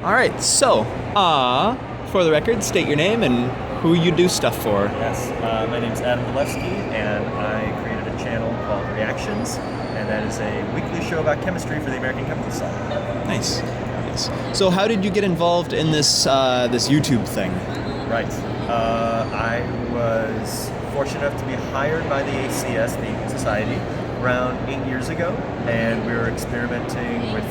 All right, so, for the record, state your name and who you do stuff for. Yes, my name's Adam Dylewski, and I created a channel called Reactions, and that is a weekly show about chemistry for the American Chemical Society. Nice. So how did you get involved in this this YouTube thing? Right. I was fortunate enough to be hired by the ACS, the Society, around 8 years ago, and we were experimenting with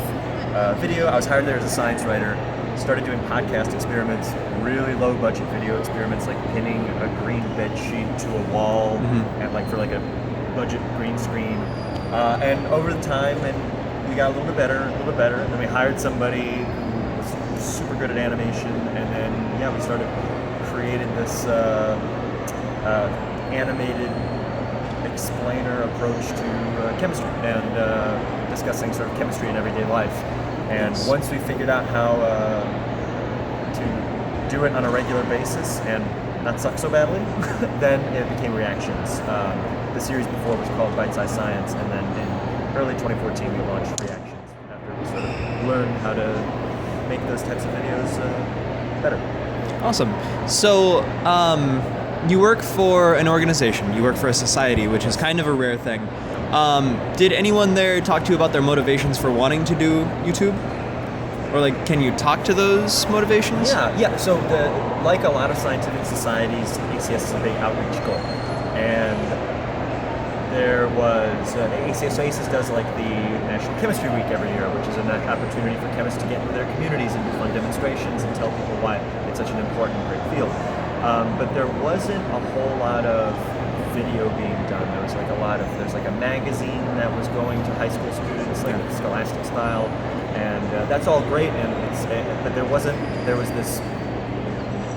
video. I was hired there as a science writer, started doing podcast experiments, really low budget video experiments, like pinning a green bed sheet to a wall, and like for like a budget green screen. And over the time, and we got a little bit better, and then we hired somebody who was super good at animation, and then we started creating this animated explainer approach to chemistry and discussing sort of chemistry in everyday life. And once we figured out how to do it on a regular basis and not suck so badly, then it became Reactions. The series before was called Bite Size Science, and then in early 2014 we launched Reactions after we sort of learned how to make those types of videos better. Awesome. So, you work for an organization, you work for a society, which is kind of a rare thing. Did anyone there talk to you about their motivations for wanting to do YouTube? Or like, can you talk to those motivations? Yeah. So like a lot of scientific societies, ACS is a big outreach goal. And there was, ACS does like the National Chemistry Week every year, which is an opportunity for chemists to get into their communities and do fun demonstrations and tell people why it's such an important, great field. But there wasn't a whole lot of video being done. There's like a magazine that was going to high school students, like Scholastic style, and that's all great. But there was this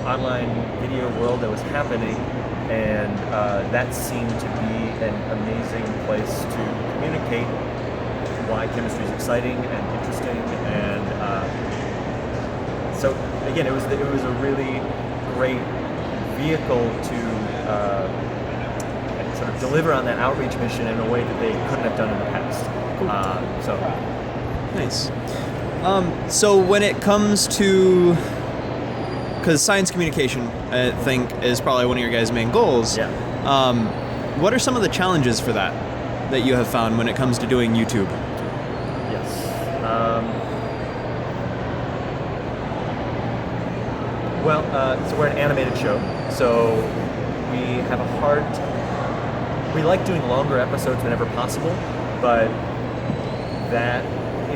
online video world that was happening, and that seemed to be an amazing place to communicate why chemistry is exciting and interesting. And so again, it was a really great vehicle to sort of deliver on that outreach mission in a way that they couldn't have done in the past. Nice. So when it comes to, because science communication, I think, is probably one of your guys' main goals. Yeah. What are some of the challenges for that you have found when it comes to doing YouTube? Yes. So we're an animated show, so we have we like doing longer episodes whenever possible, but that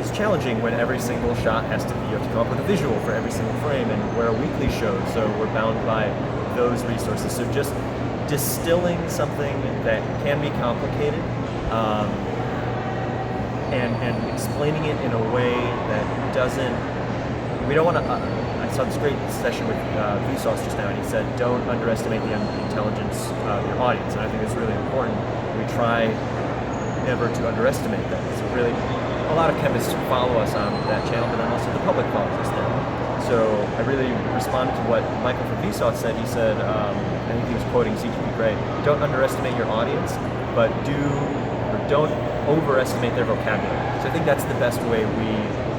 is challenging when every single shot you have to come up with a visual for every single frame, and we're a weekly show, so we're bound by those resources. So just distilling something that can be complicated and explaining it in a way that we don't want to, I saw this great session with Vsauce just now, and he said, don't underestimate the intelligence of your audience, and I think it's really important. We try never to underestimate that. So really, a lot of chemists follow us on that channel, but then also the public follows us there. So I really responded to what Michael from Vsauce said. He said, I think he was quoting CGP Grey, don't underestimate your audience, but don't overestimate their vocabulary. So I think that's the best way we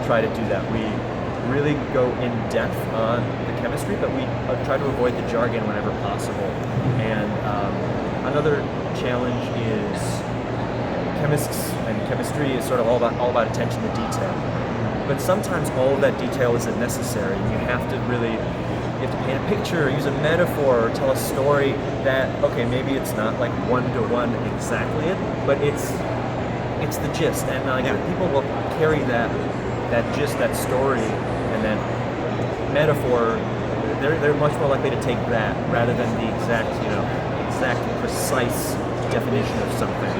try to do that. We really go in depth on the chemistry, but we try to avoid the jargon whenever possible. And another challenge is chemists and chemistry is sort of all about attention to detail. But sometimes all of that detail isn't necessary. You have to paint a picture, use a metaphor, or tell a story that, okay, maybe it's not like one-to-one exactly it, but it's the gist. And people will carry that gist, that story, and that metaphor. They're much more likely to take that rather than the exact precise definition of something.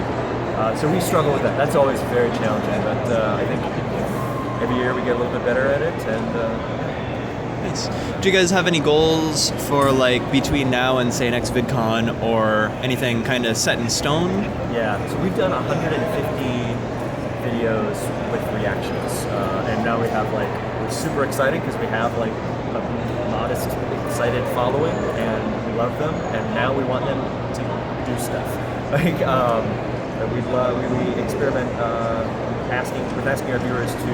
So we struggle with that. That's always very challenging, but I think every year we get a little bit better at it. And nice. Do you guys have any goals for like between now and say next VidCon or anything kind of set in stone? Yeah. So we've done 150 videos with Reactions, and now we have we're super excited because we have like a modest, excited following, and we love them, and now we want them to do stuff. We experiment asking our viewers to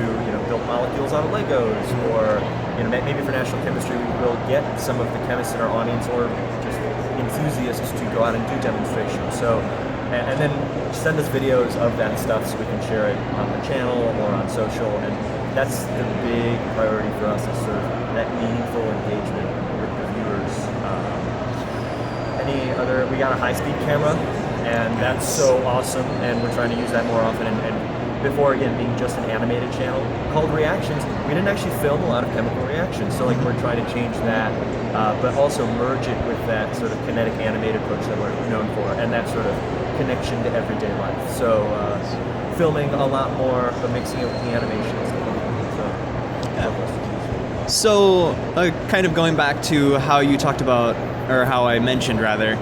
build molecules out of Legos, or maybe for National Chemistry we will get some of the chemists in our audience or just enthusiasts to go out and do demonstrations. So and then send us videos of that stuff so we can share it on the channel or on social, and that's the big priority for us, is sort of that meaningful engagement with the viewers. We got a high-speed camera, and that's so awesome, and we're trying to use that more often. And before, again, being just an animated channel called Reactions, we didn't actually film a lot of chemical reactions, so like we're trying to change that, but also merge it with that sort of kinetic animated approach that we're known for, and that sort of connection to everyday life. So filming a lot more, but mixing it with the animations. So kind of going back to how you talked about, or how I mentioned rather,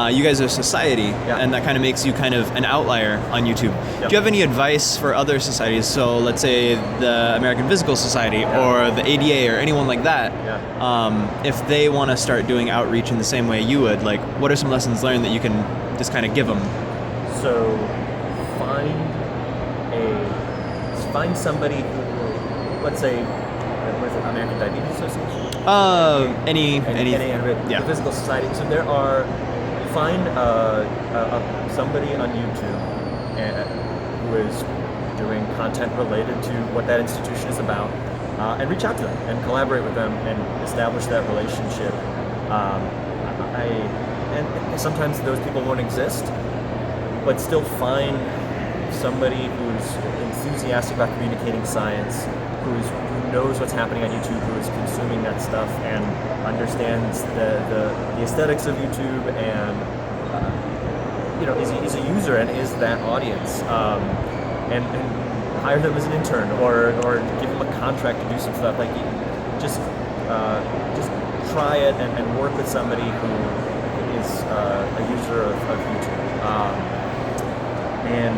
you guys are a society, and that kind of makes you kind of an outlier on YouTube. Do you have any advice for other societies? So let's say the American Physical Society or the ADA or anyone like that, if they want to start doing outreach in the same way you would, like what are some lessons learned that you can just kind of give them? So find somebody who, let's say, what is it, American Diabetes Association? The Physical Society. So find somebody on YouTube who is doing content related to what that institution is about, and reach out to them and collaborate with them and establish that relationship. And sometimes those people won't exist, but still find somebody who's enthusiastic about communicating science, who knows what's happening on YouTube, who is consuming that stuff and understands the aesthetics of YouTube, and is a user and is that audience, and hire them as an intern or give them a contract to do some stuff. Like just try it and work with somebody who is a user of YouTube, and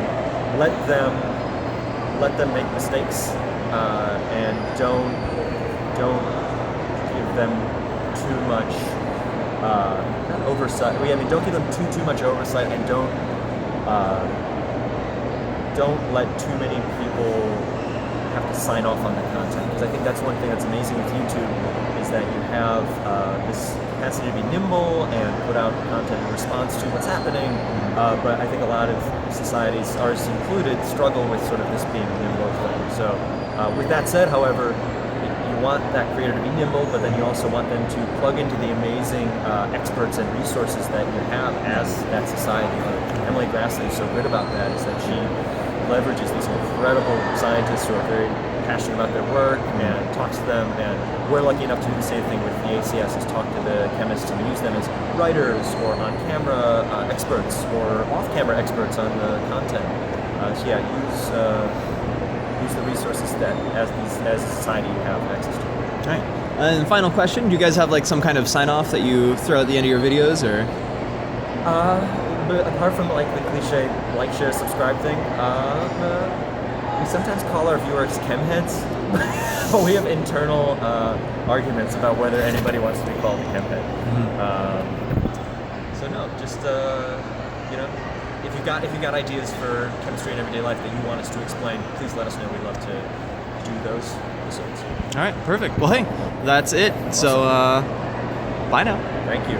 let them make mistakes, and don't give them too much oversight. Don't give them too much oversight, and don't let too many people have to sign off on the content. Because I think that's one thing that's amazing with YouTube, is that you have this capacity to be nimble and put out content in response to what's happening. But I think a lot of societies, ours included, struggle with sort of this being a nimble thing. So with that said, however, you want that creator to be nimble, but then you also want them to plug into the amazing experts and resources that you have as that society. Emily Grassley is so good about that, is that she leverages these incredible scientists who are very passionate about their work and talks to them, and we're lucky enough to do the same thing with the ACS, is talk to the chemists and use them as writers or on-camera experts or off-camera experts on the content. Use the resources that as a society you have access to. All right. And final question, do you guys have like some kind of sign-off that you throw at the end of your videos, or? But apart from like the cliche like, share, subscribe thing, we sometimes call our viewers chemheads, but we have internal arguments about whether anybody wants to be called a chemhead. So no, just if you've got ideas for chemistry in everyday life that you want us to explain, please let us know. We'd love to do those episodes. All right, perfect. Well, hey, that's it. Awesome. So bye now. Thank you.